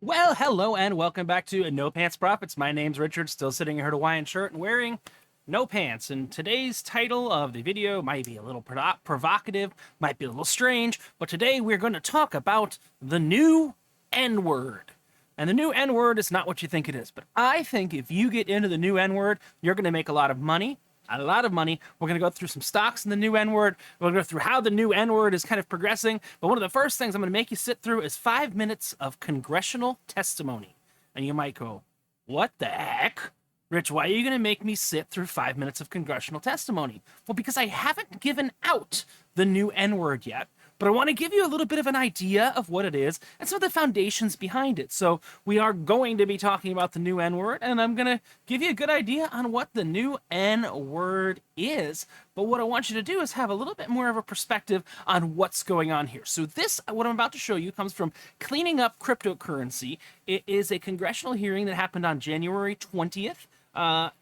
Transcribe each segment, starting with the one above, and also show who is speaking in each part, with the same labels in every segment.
Speaker 1: Well, hello and welcome back to No Pants Profits. My name's Richard, still sitting in her Hawaiian shirt and wearing no pants. And today's title of the video might be a little provocative, might be a little strange, but today we're going to talk about the new N-word. And the new N-word is not what you think it is, but I think if you get into the new N-word, you're going to make a lot of money. A lot of money. We're going to go through some stocks in the new N-word. We're going to go through how the new N-word is kind of progressing. But one of the first things I'm going to make you sit through is 5 minutes of congressional testimony. And you might go, what the heck? Rich, why are you going to make me sit through 5 minutes of congressional testimony? Well, because I haven't given out the new N-word yet. But I want to give you a little bit of an idea of what it is and some of the foundations behind it. So we are going to be talking about the new N-word, and I'm going to give you a good idea on what the new N-word is. But what I want you to do is have a little bit more of a perspective on what's going on here. So this, what I'm about to show you, comes from Cleaning Up Cryptocurrency. It is a congressional hearing that happened on January 20th.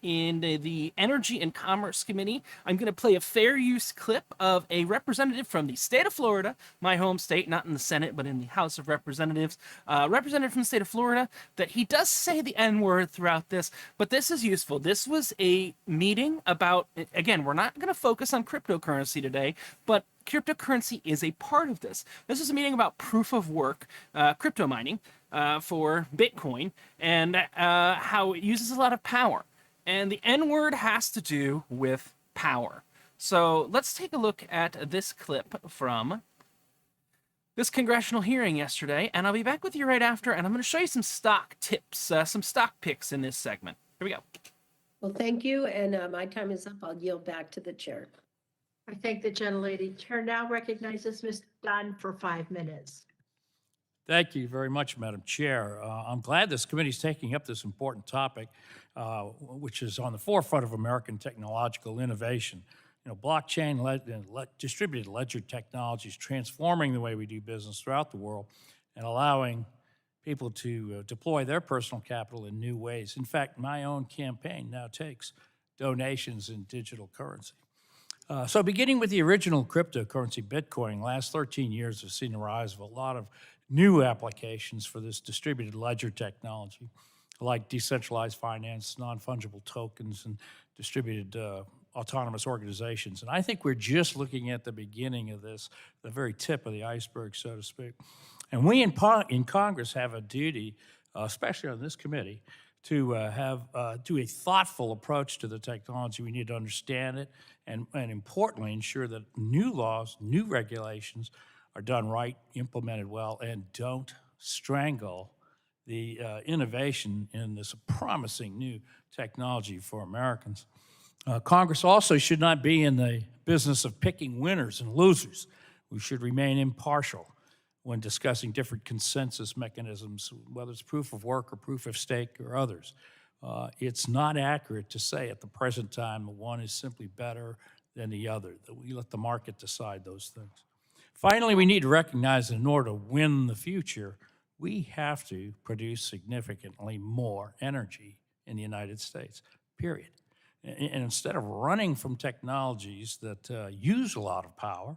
Speaker 1: In the Energy and Commerce Committee. I'm going to play a fair use clip of a representative from the state of Florida, my home state, not in the Senate, but in the House of Representatives, representative from the state of Florida, that he does say the N-word throughout this, but this is useful. This was a meeting about, again, we're not going to focus on cryptocurrency today, but cryptocurrency is a part of this. This is a meeting about proof of work, crypto mining, for Bitcoin, and how it uses a lot of power. And the N-word has to do with power. So let's take a look at this clip from this congressional hearing yesterday, and I'll be back with you right after, and I'm going to show you some stock tips, some stock picks in this segment. Here we go.
Speaker 2: Well, thank you, and my time is up. I'll yield back to the chair.
Speaker 3: I thank the gentlelady. Chair now recognizes Mr. Dunn for 5 minutes.
Speaker 4: Thank you very much, Madam Chair. I'm glad this committee is taking up this important topic, which is on the forefront of American technological innovation. You know, blockchain distributed ledger technology is transforming the way we do business throughout the world and allowing people to deploy their personal capital in new ways. In fact, my own campaign now takes donations in digital currency. So beginning with the original cryptocurrency, Bitcoin, last 13 years have seen the rise of a lot of new applications for this distributed ledger technology, like decentralized finance, non-fungible tokens, and distributed autonomous organizations. And I think we're just looking at the beginning of this, the very tip of the iceberg, so to speak. And we in Congress have a duty, especially on this committee, to do a thoughtful approach to the technology. We need to understand it and importantly, ensure that new laws, new regulations are done right, implemented well, and don't strangle the innovation in this promising new technology for Americans. Congress also should not be in the business of picking winners and losers. We should remain impartial when discussing different consensus mechanisms, whether it's proof of work or proof of stake or others. It's not accurate to say at the present time that one is simply better than the other, that we let the market decide those things. Finally, we need to recognize that in order to win the future, we have to produce significantly more energy in the United States, period. And instead of running from technologies that use a lot of power,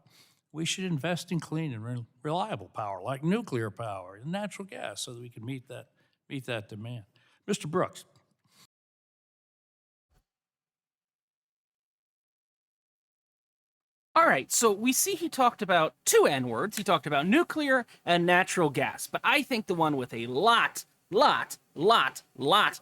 Speaker 4: we should invest in clean and reliable power, like nuclear power and natural gas, so that we can meet that demand. Mr. Brooks.
Speaker 1: All right, so we see he talked about two N-words. He talked about nuclear and natural gas, but I think the one with a lot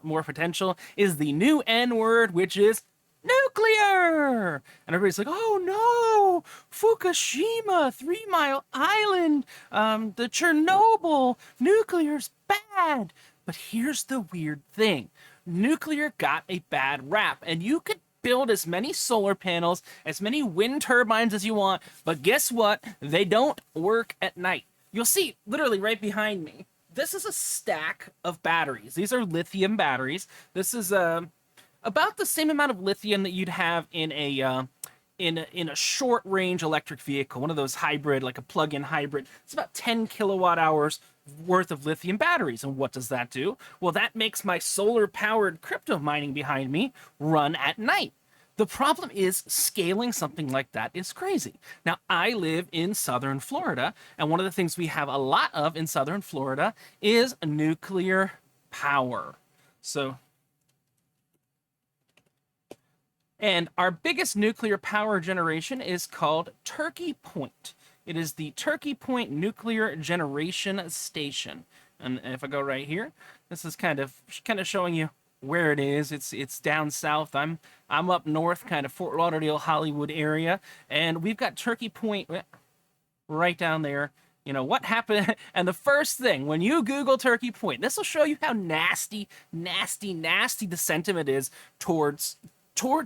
Speaker 1: more potential is the new N-word, which is nuclear. And everybody's like, oh no, Fukushima, 3 Mile Island, the Chernobyl, nuclear's bad. But here's the weird thing. Nuclear got a bad rap, and you could build as many solar panels, as many wind turbines as you want, but guess what? They don't work at night. You'll see literally right behind me. This is a stack of batteries. These are lithium batteries. This is about the same amount of lithium that you'd have in a short range electric vehicle, one of those hybrid, like a plug-in hybrid. It's about 10 kilowatt hours worth of lithium batteries. And what does that do? Well, that makes my solar powered crypto mining behind me run at night. The problem is scaling something like that is crazy. Now, I live in southern Florida, and one of the things we have a lot of in southern Florida is nuclear power. So, and our biggest nuclear power generation is called Turkey Point. It is the Turkey Point Nuclear Generation Station. And if I go right here, this is kind of showing you where it is. It's down south. I'm up north, kind of Fort Lauderdale, Hollywood area, and we've got Turkey Point right down there. You know what happened? And the first thing when you Google Turkey Point, this will show you how nasty the sentiment is towards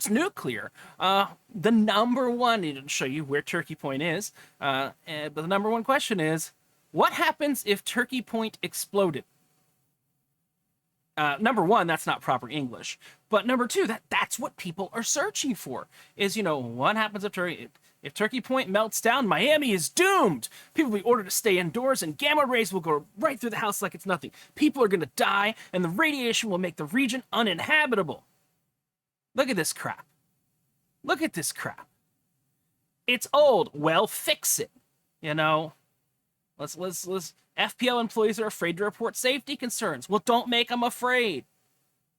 Speaker 1: nuclear. The number one, it'll show you where Turkey Point is, but the number one question is, what happens if Turkey Point exploded? Number one, that's not proper English. But number two, that's what people are searching for, is, what happens if Turkey Point melts down? Miami is doomed. People will be ordered to stay indoors, and gamma rays will go right through the house like it's nothing. People are going to die, and the radiation will make the region uninhabitable. Look at this crap. Look at this crap. It's old. Well, fix it. Let's FPL employees are afraid to report safety concerns. Well, don't make them afraid.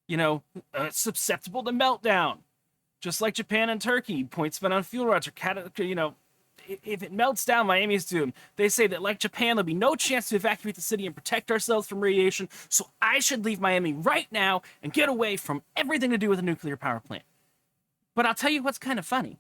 Speaker 1: It's susceptible to meltdown. Just like Japan and Turkey, points spent on fuel rods are if it melts down, Miami's doomed. They say that, like Japan, there'll be no chance to evacuate the city and protect ourselves from radiation, so I should leave Miami right now and get away from everything to do with a nuclear power plant. But I'll tell you what's kind of funny.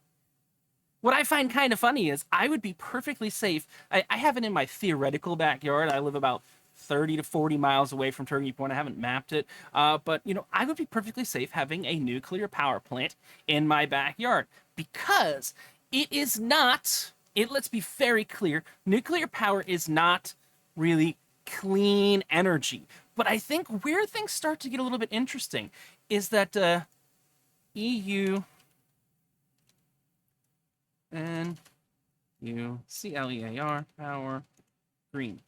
Speaker 1: What I find kind of funny is I would be perfectly safe. I have it in my theoretical backyard. I live about 30 to 40 miles away from Turkey Point. I haven't mapped it. But I would be perfectly safe having a nuclear power plant in my backyard, because it is not, let's be very clear, nuclear power is not really clean energy. But I think where things start to get a little bit interesting is that EU and CLEAR power green.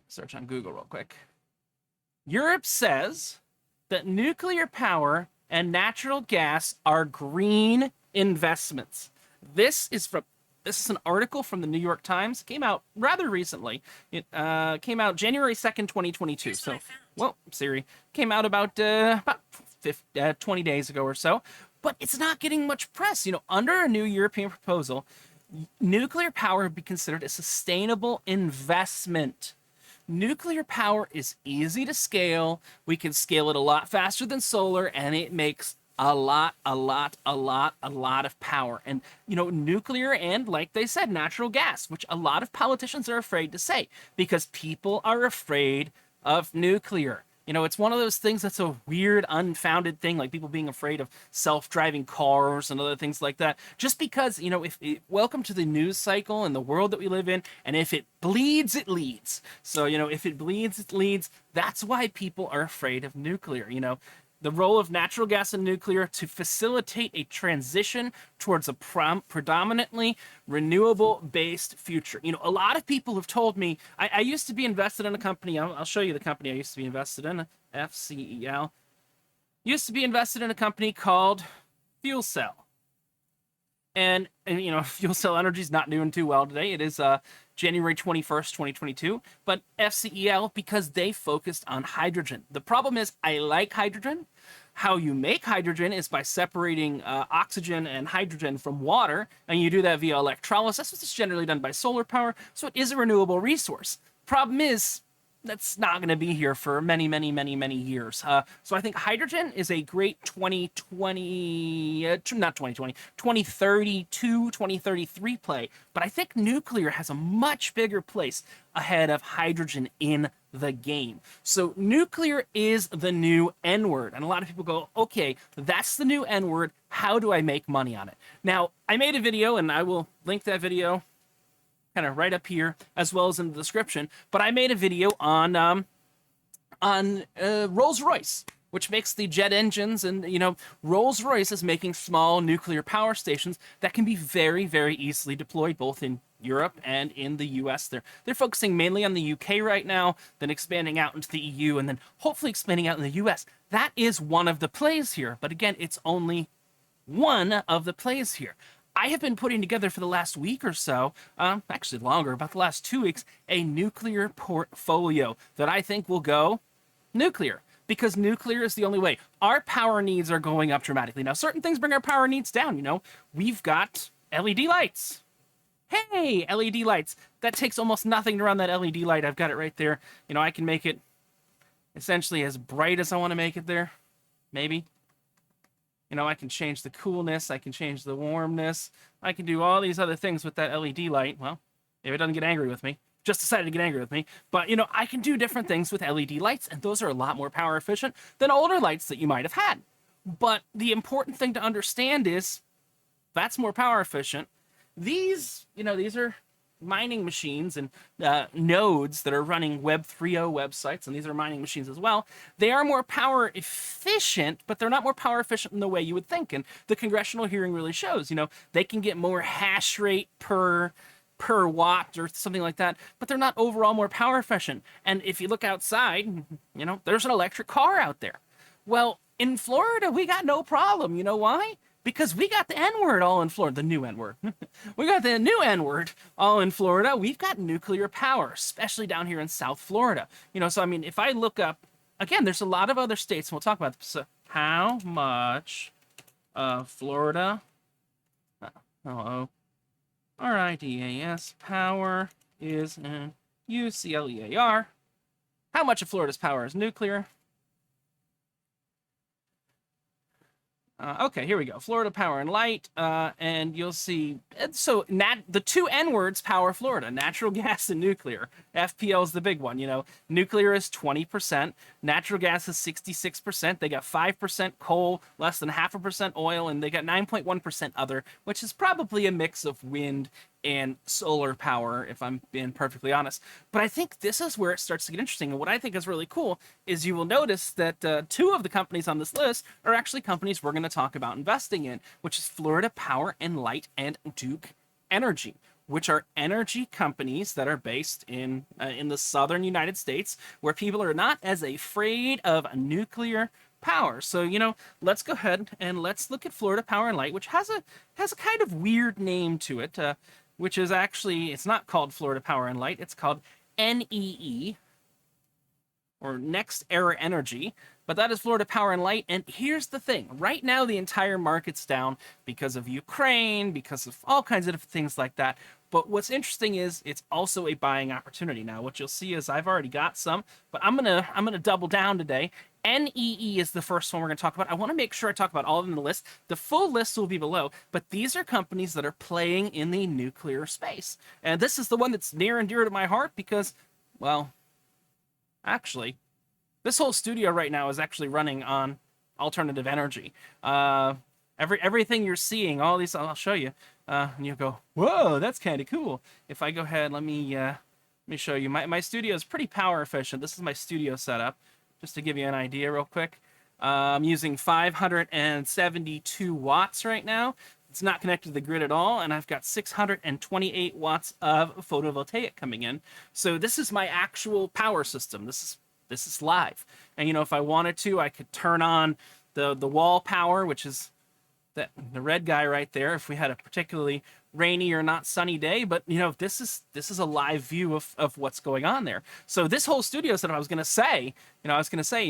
Speaker 1: Search on Google real quick. Europe says that nuclear power and natural gas are green investments. This is an article from the New York Times. It came out rather recently. It came out January 2nd, 2022. So, Siri, came out about 20 days ago or so. But it's not getting much press. Under a new European proposal, nuclear power would be considered a sustainable investment. Nuclear power is easy to scale. We can scale it a lot faster than solar, and it makes a lot of power. And, nuclear and, like they said, natural gas, which a lot of politicians are afraid to say because people are afraid of nuclear. It's one of those things that's a weird, unfounded thing, like people being afraid of self-driving cars and other things like that. Just because, welcome to the news cycle and the world that we live in, and if it bleeds, it leads. So, if it bleeds, it leads. That's why people are afraid of nuclear. The role of natural gas and nuclear to facilitate a transition towards a predominantly renewable-based future. A lot of people have told me, I used to be invested in a company, I'll show you the company I used to be invested in, FCEL. Used to be invested in a company called Fuel Cell. And Fuel Cell Energy is not doing too well today. It is January 21st, 2022. But FCEL, because they focused on hydrogen. The problem is, I like hydrogen. How you make hydrogen is by separating oxygen and hydrogen from water, and you do that via electrolysis. This is generally done by solar power, so it is a renewable resource. Problem is, that's not going to be here for many years. So I think hydrogen is a great 2032, 2033 play. But I think nuclear has a much bigger place ahead of hydrogen in the game. So nuclear is the new N-word. And a lot of people go, okay, that's the new N-word. How do I make money on it? Now, I made a video, and I will link that video kind of right up here, as well as in the description. But I made a video on Rolls-Royce, which makes the jet engines, and Rolls-Royce is making small nuclear power stations that can be very easily deployed both in Europe and in the US. They're focusing mainly on the UK right now, then expanding out into the EU, and then hopefully expanding out in the US. That is one of the plays here, but again, it's only one of the plays here. I have been putting together for the last week or so, actually longer, about the last 2 weeks, a nuclear portfolio that I think will go nuclear, because nuclear is the only way. Our power needs are going up dramatically. Now, certain things bring our power needs down, you know. We've got LED lights. Hey, LED lights. That takes almost nothing to run that LED light. I've got it right there. You know, I can make it essentially as bright as I want to make it there. Maybe. You know, I can change the coolness. I can change the warmness. I can do all these other things with that LED light. Well, if it doesn't get angry with me. Just decided to get angry with me. But, you know, I can do different things with LED lights, and those are a lot more power efficient than older lights that you might have had. But the important thing to understand is that's more power efficient. These, you know, these are mining machines and nodes that are running Web 3.0 websites, and these are mining machines as well. They are more power efficient, but they're not more power efficient in the way you would think. And the congressional hearing really shows, you know, they can get more hash rate per watt or something like that, but they're not overall more power efficient. And if you look outside, you know, there's an electric car out there. Well, in Florida, we got no problem. You know why? Because we got the N-word all in Florida, the new N-word. We got the new N-word all in Florida. We've got nuclear power, especially down here in South Florida. You know, so I mean, if I look up, again, there's a lot of other states, and we'll talk about this. So how much of Florida, RIDAS power is in UCLEAR. How much of Florida's power is nuclear? Okay, here we go. Florida Power and Light, and you'll see. So the two N-words power Florida: natural gas and nuclear. FPL is the big one. You know, nuclear is 20%, natural gas is 66%. They got 5% coal, less than 0.5% oil, and they got 9.1% other, which is probably a mix of wind and solar power, if I'm being perfectly honest. But I think this is where it starts to get interesting. And what I think is really cool is you will notice that two of the companies on this list are actually companies we're going to talk about investing in, which is Florida Power and Light and Duke Energy, which are energy companies that are based in the southern United States, where people are not as afraid of nuclear power. So, you know, let's go ahead and let's look at Florida Power and Light, which has a kind of weird name to it, which is actually, it's not called Florida Power and Light, it's called NEE, or Next Era Energy, but that is Florida Power and Light. And here's the thing, right now the entire market's down because of Ukraine, because of all kinds of different things like that. But what's interesting is it's also a buying opportunity. Now, what you'll see is I've already got some, but I'm gonna double down today. NEE is the first one we're going to talk about. I want to make sure I talk about all of them in the list. The full list will be below, but these are companies that are playing in the nuclear space. And this is the one that's near and dear to my heart because, well, actually, this whole studio right now is actually running on alternative energy. Everything you're seeing, all these, I'll show you, and you go, whoa, that's kind of cool. If I go ahead, let me show you. My studio is pretty power efficient. This is my studio setup. Just to give you an idea real quick, I'm using 572 watts right now. It's not connected to the grid at all, and I've got 628 watts of photovoltaic coming in. So this is my actual power system. This is live. And, you know, if I wanted to, I could turn on the wall power, which is the red guy right there, if we had a particularly rainy or not sunny day. But, you know, this is a live view of what's going on there. So this whole studio setup, I was going to say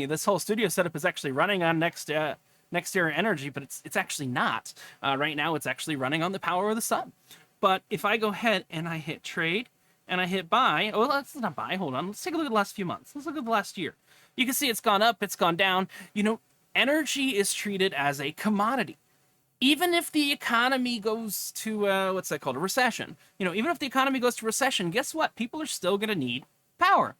Speaker 1: this whole studio setup is actually running on Next Era Energy, but it's actually not. Right now, it's actually running on the power of the sun. But if I go ahead and I hit trade and I hit buy, oh, let's not buy, hold on. Let's take a look at the last few months. Let's look at the last year. You can see it's gone up, it's gone down. You know, energy is treated as a commodity. Even if the economy goes to, what's that called, a recession. You know, even if the economy goes to recession, guess what? People are still going to need power.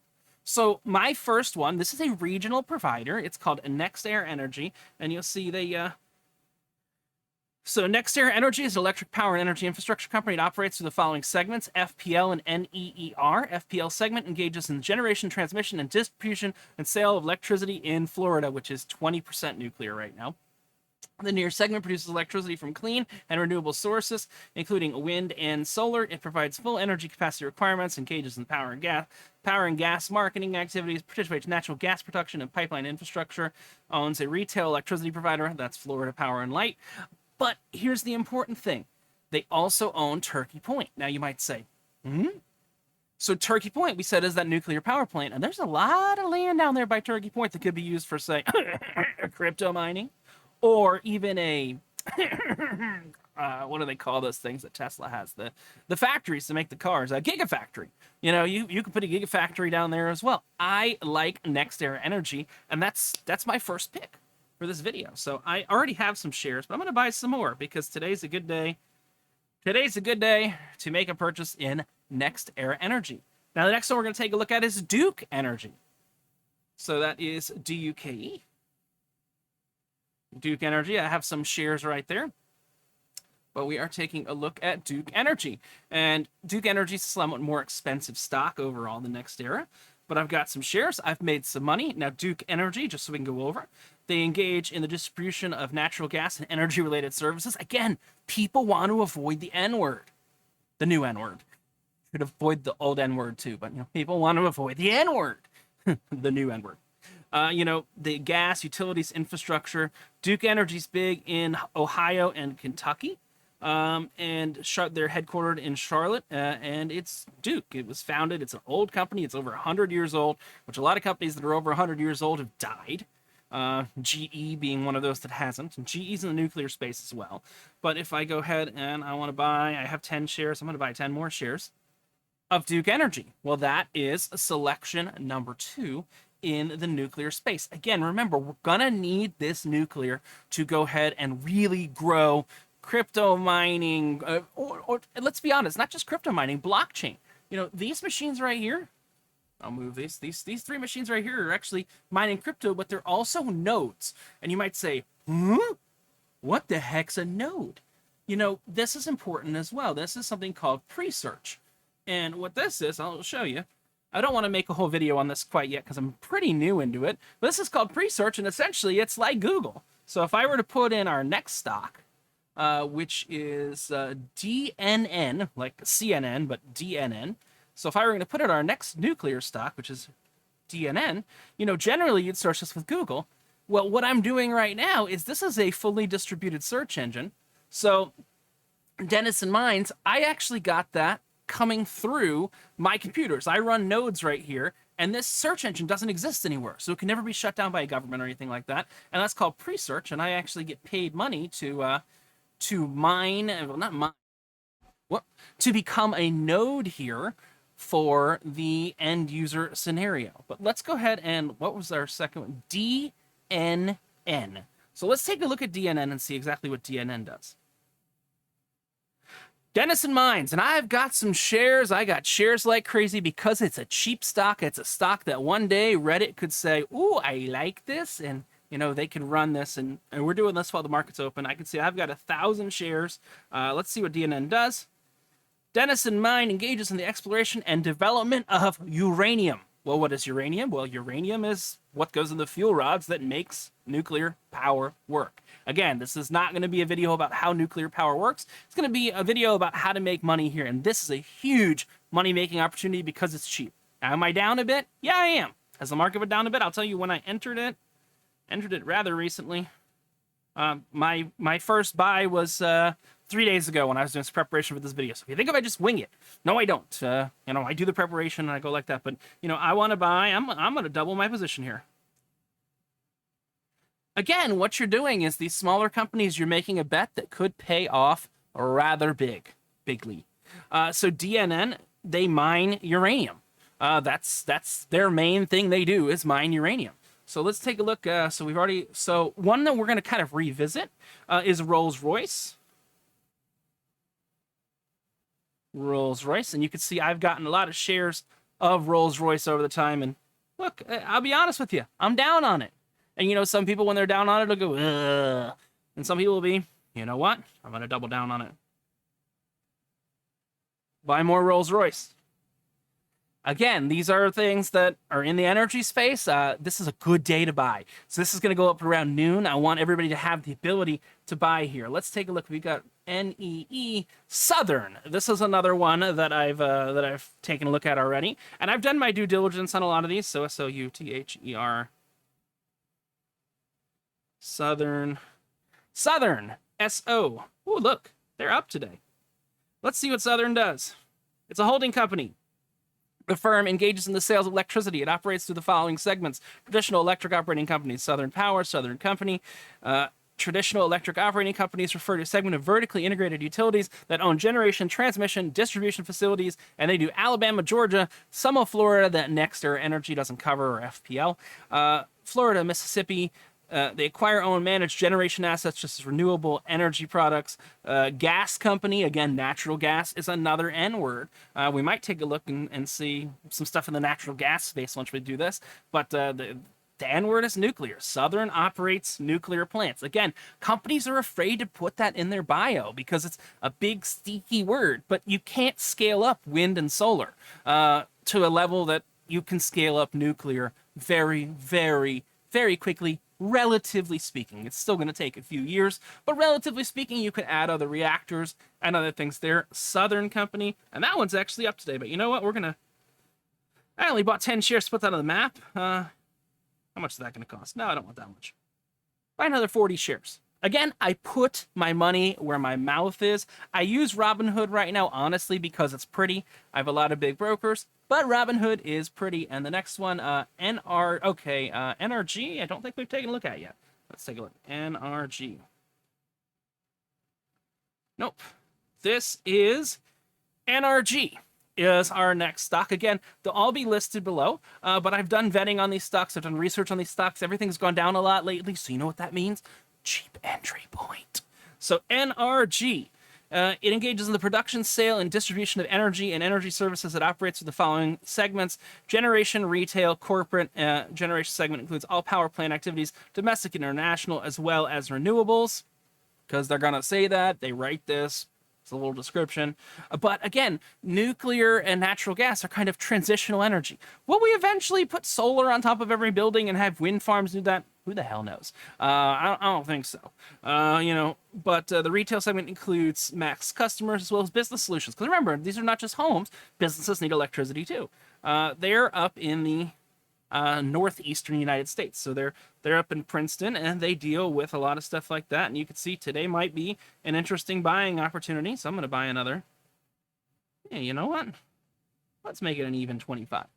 Speaker 1: So my first one, this is a regional provider. It's called Next Era Energy, and you'll see so Next Era Energy is an electric power and energy infrastructure company. It operates through the following segments: FPL and NEER. FPL segment engages in generation, transmission, and distribution and sale of electricity in Florida, which is 20% nuclear right now. The near segment produces electricity from clean and renewable sources, including wind and solar. It provides full energy capacity requirements, engages in power and gas marketing activities, participates in natural gas production and pipeline infrastructure, owns a retail electricity provider, that's Florida Power and Light. But here's the important thing. They also own Turkey Point. Now you might say, So Turkey Point, we said, is that nuclear power plant, and there's a lot of land down there by Turkey Point that could be used for, say, crypto mining, or even a what do they call those things that Tesla has? The factories to make the cars, a gigafactory. You know, you can put a gigafactory down there as well. I like NextEra Energy, and that's my first pick for this video. So I already have some shares, but I'm going to buy some more because today's a good day. Today's a good day to make a purchase in NextEra Energy. Now, the next one we're going to take a look at is Duke Energy. So that is DUKE. Duke Energy, I have some shares right there. But we are taking a look at Duke Energy. And Duke Energy is a somewhat more expensive stock overall than NextEra. But I've got some shares. I've made some money. Now, Duke Energy, just so we can go over, they engage in the distribution of natural gas and energy-related services. Again, people want to avoid the N-word, the new N-word. Should avoid the old N-word too, but people want to avoid the N-word, the new N-word. The gas, utilities, infrastructure. Duke Energy's big in Ohio and Kentucky. They're headquartered in Charlotte, and it's Duke. It was founded, it's an old company, it's over 100 years old, which a lot of companies that are over 100 years old have died. GE being one of those that hasn't. And GE's in the nuclear space as well. But if I go ahead and I want to buy, I have 10 shares, I'm going to buy 10 more shares of Duke Energy. Well, that is selection number 2 in the nuclear space. Again, remember, we're going to need this nuclear to go ahead and really grow crypto mining, or let's be honest, not just crypto mining, blockchain. These machines right here, I'll move these 3 machines right here are actually mining crypto, but they're also nodes. And you might say, what the heck's a node? This is important as well. This is something called pre-search. And what this is, I'll show you. I don't want to make a whole video on this quite yet because I'm pretty new into it. But this is called pre-search, and essentially it's like Google. So if I were to put in our next stock, which is DNN, like CNN, but DNN. So if I were going to put in our next nuclear stock, which is DNN, generally you'd search this with Google. Well, what I'm doing right now is this is a fully distributed search engine. So Denison Mines, I actually got that coming through my computers. I run nodes right here, and this search engine doesn't exist anywhere. So it can never be shut down by a government or anything like that. And that's called pre-search, and I actually get paid money to mine, well, not mine, to become a node here for the end user scenario. But let's go ahead and, what was our second one? DNN. So let's take a look at DNN and see exactly what DNN does. Denison Mines, and I've got some shares. I got shares like crazy because it's a cheap stock. It's a stock that one day Reddit could say, ooh, I like this, and they can run this, and we're doing this while the market's open. I can see I've got 1,000 shares. Let's see what DNN does. Denison Mine engages in the exploration and development of uranium. Well, what is uranium? Well, uranium is what goes in the fuel rods that makes nuclear power work. Again, this is not going to be a video about how nuclear power works. It's going to be a video about how to make money here, and this is a huge money-making opportunity because it's cheap. Now, am I down a bit? Yeah, I am. Has the market been down a bit? I'll tell you when I entered it rather recently. My first buy was 3 days ago when I was doing some preparation for this video. So if you think if I just wing it, no, I don't. I do the preparation and I go like that. But I want to buy. I'm going to double my position here. Again, what you're doing is these smaller companies, you're making a bet that could pay off rather bigly. So DNN, they mine uranium. That's their main thing they do is mine uranium. So let's take a look. So one that we're going to kind of revisit is Rolls-Royce. Rolls-Royce, and you can see I've gotten a lot of shares of Rolls-Royce over the time. And look, I'll be honest with you, I'm down on it. And some people when they're down on it, they'll go, ugh. And some people will be, you know what? I'm going to double down on it. Buy more Rolls-Royce. Again, these are things that are in the energy space. This is a good day to buy. So this is going to go up around noon. I want everybody to have the ability to buy here. Let's take a look. We got NEE Southern. This is another one that I've taken a look at already, and I've done my due diligence on a lot of these. So SOUTHER Southern SO. Oh, look, they're up today. Let's see what Southern does. It's a holding company. The firm engages in the sales of electricity. It operates through the following segments: traditional electric operating companies, Southern Power, Southern Company. Traditional electric operating companies refer to a segment of vertically integrated utilities that own generation, transmission, distribution facilities, and they do Alabama, Georgia, some of Florida that Nexter Energy doesn't cover, or FPL, Florida, Mississippi. They acquire, own, manage generation assets, just as renewable energy products. Gas company, again, natural gas is another N word. We might take a look and see some stuff in the natural gas space once we do this. But the N word is nuclear. Southern operates nuclear plants. Again, companies are afraid to put that in their bio because it's a big, sticky word. But you can't scale up wind and solar to a level that you can scale up nuclear very, very, very quickly. Relatively speaking, it's still going to take a few years, but relatively speaking, you can add other reactors and other things there. Southern Company, and that one's actually up today, but you know what? I only bought 10 shares to put that on the map. How much is that going to cost? No, I don't want that much. Buy another 40 shares. Again, I put my money where my mouth is. I use Robinhood right now, honestly, because it's pretty. I have a lot of big brokers, but Robinhood is pretty. And the next one, NRG, I don't think we've taken a look at yet. Let's take a look. NRG. Nope. This is NRG. Is our next stock. Again, they'll all be listed below, but I've done vetting on these stocks. I've done research on these stocks. Everything's gone down a lot lately, so you know what that means? Cheap entry point. So NRG, it engages in the production, sale, and distribution of energy and energy services. It operates with the following segments: generation, retail, corporate. Generation segment includes all power plant activities, domestic and international, as well as renewables, because they're going to say that. They write this. It's a little description. But again, nuclear and natural gas are kind of transitional energy. Will we eventually put solar on top of every building and have wind farms do that? Who the hell knows? I don't think so. But the retail segment includes max customers as well as business solutions. Because remember, these are not just homes. Businesses need electricity too. They're up in the northeastern United States. So they're up in Princeton, and they deal with a lot of stuff like that. And you can see today might be an interesting buying opportunity. So I'm going to buy another. Hey, you know what? Let's make it an even 25.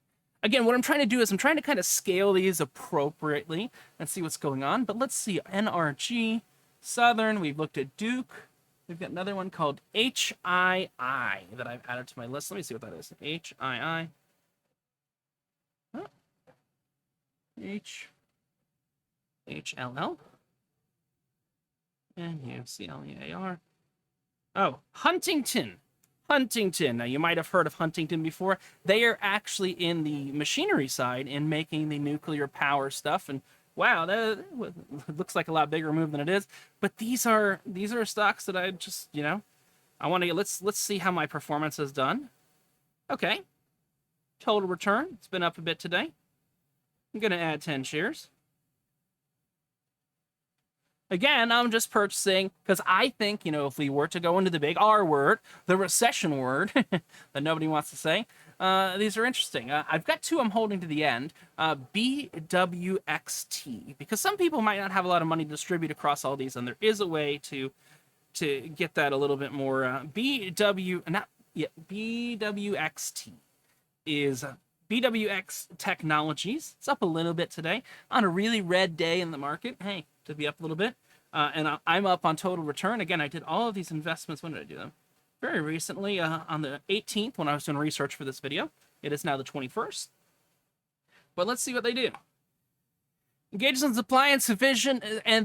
Speaker 1: Again, what I'm trying to do is I'm trying to kind of scale these appropriately and see what's going on. But let's see. NRG, Southern. We've looked at Duke. We've got another one called HII that I've added to my list. Let me see what that is. HII. HLL NUCLEAR. Oh, Huntington. Now, you might have heard of Huntington before. They are actually in the machinery side in making the nuclear power stuff. And wow, that looks like a lot bigger move than it is. But these are stocks that I just, I want to get. Let's see how my performance has done. Okay, total return. It's been up a bit today. I'm going to add 10 shares. Again, I'm just purchasing because I think, if we were to go into the big R word, the recession word that nobody wants to say, these are interesting. I've got two I'm holding to the end. BWXT, because some people might not have a lot of money to distribute across all these, and there is a way to get that a little bit more. BWXT is BWX Technologies. It's up a little bit today on a really red day in the market. Hey, to be up a little bit. And I'm up on total return. Again, I did all of these investments. When did I do them? Very recently, on the 18th, when I was doing research for this video. It is now the 21st. But let's see what they do. Engages in supply and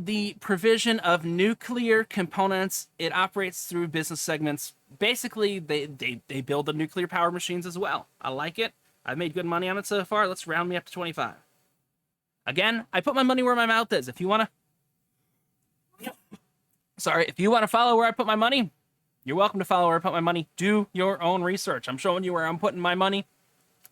Speaker 1: the provision of nuclear components. It operates through business segments. Basically, they build the nuclear power machines as well. I like it. I've made good money on it so far. Let's round me up to 25. Again, I put my money where my mouth is. If you want to follow where I put my money, you're welcome to follow where I put my money. Do your own research. I'm showing you where I'm putting my money.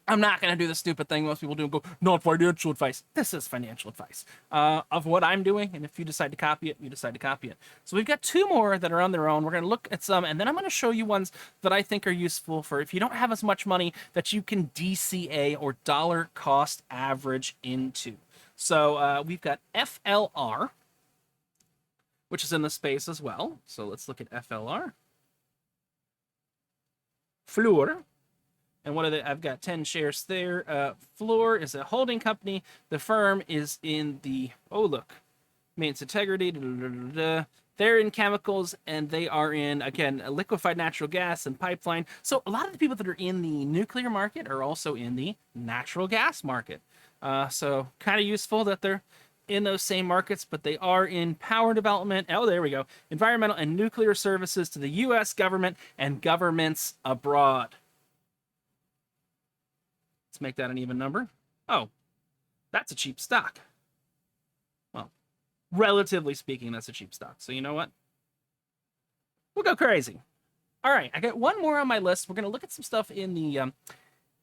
Speaker 1: I'm not going to do the stupid thing most people do and go, not financial advice. This is financial advice of what I'm doing. And if you decide to copy it, you decide to copy it. So we've got two more that are on their own. We're going to look at some, and then I'm going to show you ones that I think are useful for if you don't have as much money that you can DCA or dollar cost average into. So we've got FLR, which is in the space as well. So let's look at FLR. Fluor. And what are they? I've got 10 shares there. Fluor is a holding company. The firm is in the, oh, look, maintenance integrity. They're in chemicals, and they are in, again, liquefied natural gas and pipeline. So a lot of the people that are in the nuclear market are also in the natural gas market. So kind of useful that they're in those same markets, but they are in power development. Oh, there we go. Environmental and nuclear services to the U.S. government and governments abroad. Let's make that an even number. Oh, that's a cheap stock. Well, relatively speaking, that's a cheap stock. So you know what? We'll go crazy. All right, I got one more on my list. We're going to look at some stuff in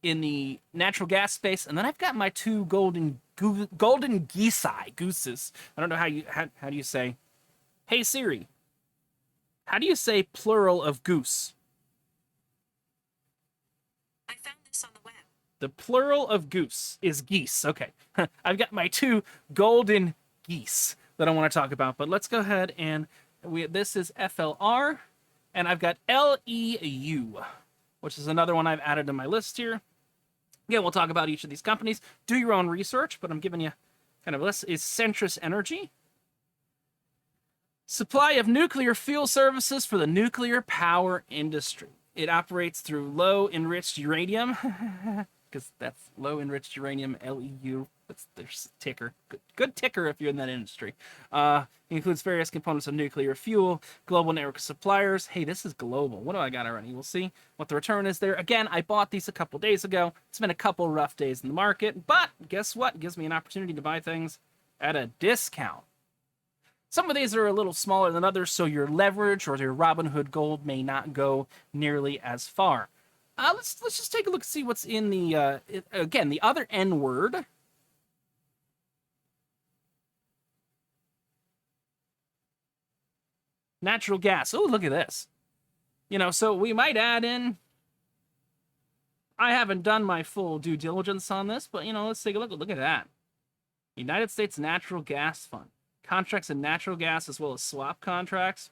Speaker 1: the natural gas space, and then I've got my two golden gooses. I don't know how do you say, hey Siri, how do you say plural of goose?
Speaker 5: I found this on the web.
Speaker 1: The plural of goose is geese. Okay. I've got my two golden geese that I want to talk about, but let's go ahead and this is FLR, and I've got LEU, which is another one I've added to my list here. Again, we'll talk about each of these companies. Do your own research, but I'm giving you kind of a list. Is Centrus Energy. Supply of nuclear fuel services for the nuclear power industry. It operates through low enriched uranium, because that's low enriched uranium, LEU. That's their ticker. Good ticker if you're in that industry. It includes various components of nuclear fuel, global network of suppliers. Hey, this is global. What do I got already? We'll see what the return is there. Again, I bought these a couple days ago. It's been a couple rough days in the market, but guess what? It gives me an opportunity to buy things at a discount. Some of these are a little smaller than others, so your leverage or your Robinhood Gold may not go nearly as far. Let's just take a look and see what's in the, again, the other N word. Natural gas. Oh, look at this. You know, so we might add in, I haven't done my full due diligence on this, but, you know, let's take a look. Look at that. United States Natural Gas Fund. Contracts in natural gas as well as swap contracts.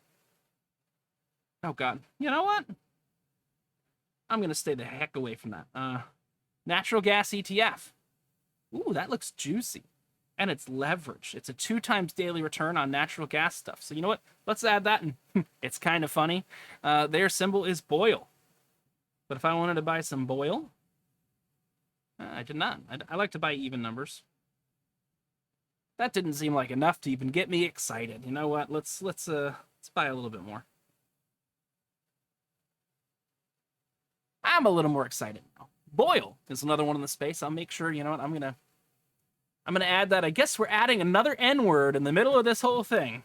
Speaker 1: Oh, God. You know what? I'm going to stay the heck away from that. Natural gas ETF. Ooh, that looks juicy. And it's leveraged. It's a 2 times daily return on natural gas stuff. So you know what? Let's add that in. It's kind of funny. Their symbol is BOIL. But if I wanted to buy some BOIL, I did not. I like to buy even numbers. That didn't seem like enough to even get me excited. You know what? Let's buy a little bit more. I'm a little more excited now. BOIL is another one in the space. I'll make sure, you know what, I'm gonna add that. I guess we're adding another N word in the middle of this whole thing.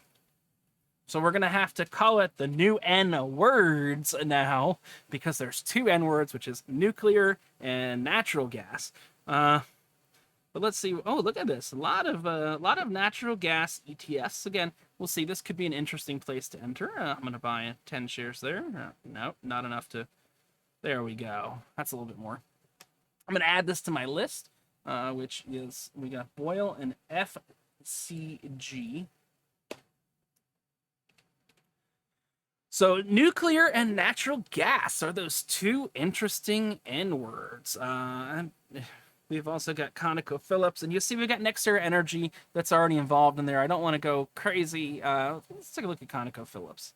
Speaker 1: So we're gonna have to call it the new N words now, because there's 2 N words, which is nuclear and natural gas. But let's see. Oh, look at this. A lot of natural gas ETFs. Again, we'll see. This could be an interesting place to enter. I'm going to buy 10 shares there. No, not enough to... There we go. That's a little bit more. I'm going to add this to my list, which is... We got BOIL and FCG. So nuclear and natural gas are those 2 interesting N words. We've also got ConocoPhillips, and you see we've got NextEra Energy that's already involved in there. I don't want to go crazy. Let's take a look at ConocoPhillips.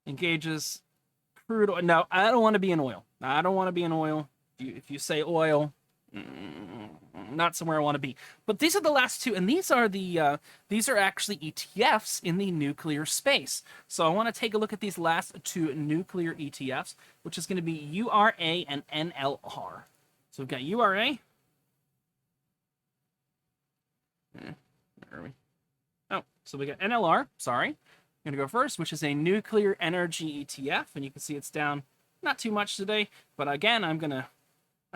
Speaker 1: Engages crude oil. No, I don't want to be in oil. I don't want to be in oil. If you say oil, not somewhere I want to be. But these are the last 2, and these are actually ETFs in the nuclear space. So I want to take a look at these last 2 nuclear ETFs, which is going to be URA and NLR. So we've got URA. Where are we? Oh, so we got NLR. Sorry. I'm going to go first, which is a nuclear energy ETF. And you can see it's down not too much today. But again, I'm going to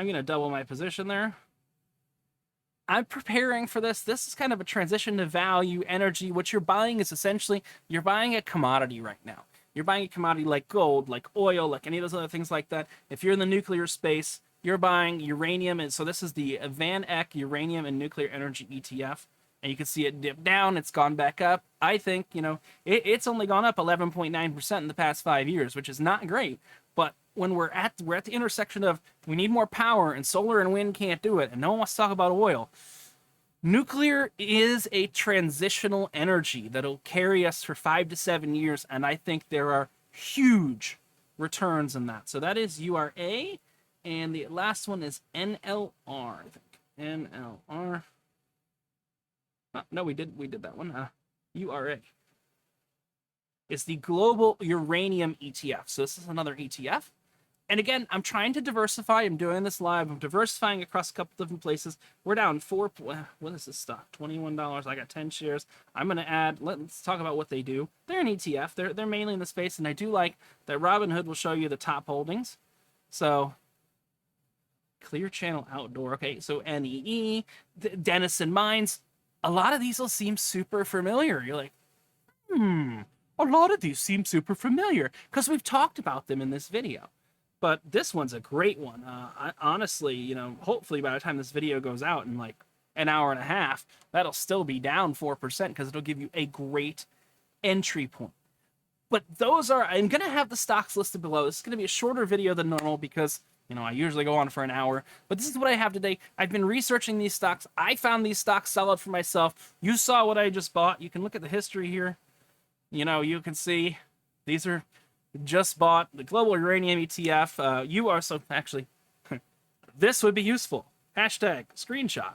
Speaker 1: I'm going to double my position there. I'm preparing for this. This is kind of a transition to value energy. What you're buying is essentially, you're buying a commodity right now. You're buying a commodity like gold, like oil, like any of those other things like that. If you're in the nuclear space, you're buying uranium. And so this is the Van Eck Uranium and Nuclear Energy ETF. And you can see it dip down. It's gone back up. I think, it's only gone up 11.9% in the past 5 years, which is not great. But when we're at the intersection of we need more power and solar and wind can't do it, and no one wants to talk about oil, nuclear is a transitional energy that'll carry us for 5 to 7 years, and I think there are huge returns in that. So that is URA, and the last one is NLR. I think NLR. No, we did that one. URA. It's the Global Uranium Etf. So this is another ETF. And again, I'm trying to diversify. I'm doing this live. I'm diversifying across a couple different places. We're down what is this stock? $21. I got 10 shares. I'm going to add, let's talk about what they do. They're an ETF. They're mainly in the space. And I do like that Robinhood will show you the top holdings. So Clear Channel Outdoor. Okay, so NEE, Denison Mines. A lot of these will seem super familiar. You're like, a lot of these seem super familiar because we've talked about them in this video. But this one's a great one. Honestly, hopefully by the time this video goes out in like an hour and a half, that'll still be down 4% because it'll give you a great entry point. But I'm going to have the stocks listed below. This is going to be a shorter video than normal because, I usually go on for an hour. But this is what I have today. I've been researching these stocks. I found these stocks solid for myself. You saw what I just bought. You can look at the history here. You can see these are just bought the Global Uranium ETF. Actually, this would be useful. Hashtag screenshot.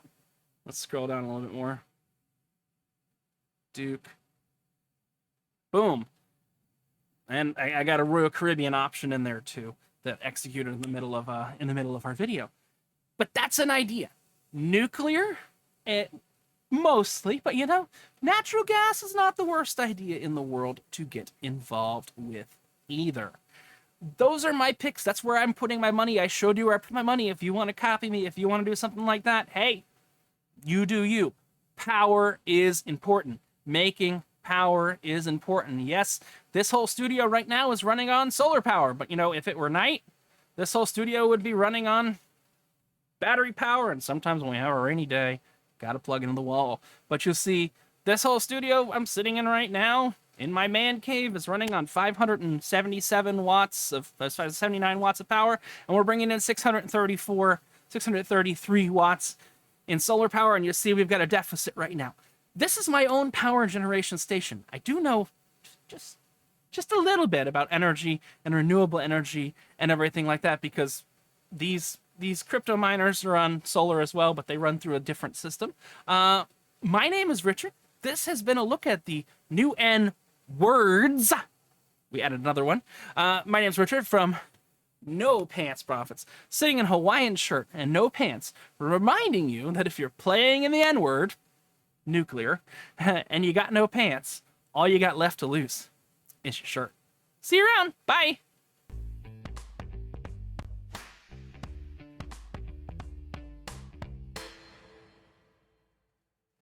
Speaker 1: Let's scroll down a little bit more. Duke. Boom. And I got a Royal Caribbean option in there too that executed in the middle of our video. But that's an idea. Nuclear, mostly, but natural gas is not the worst idea in the world to get involved with either. Those are my picks. That's where I'm putting my money. I showed you where I put my money. If you want to copy me, if you want to do something like that, hey, you do you. Power is important. Making power is important. Yes, this whole studio right now is running on solar power, but if it were night, this whole studio would be running on battery power, and sometimes when we have a rainy day, gotta plug into the wall. But you'll see, this whole studio I'm sitting in right now, in my man cave, is running on 577 watts of 79 watts of power, and we're bringing in 633 watts in solar power, and you'll see we've got a deficit right now. This is my own power generation station. I do know just a little bit about energy and renewable energy and everything like that because these crypto miners are on solar as well, but they run through a different system. My name is Richard. This has been a look at the new N words. We added another one. My name's Richard from No Pants Profits, sitting in a Hawaiian shirt and no pants, reminding you that if you're playing in the N word, nuclear, and you got no pants, all you got left to lose is your shirt. See you around. Bye.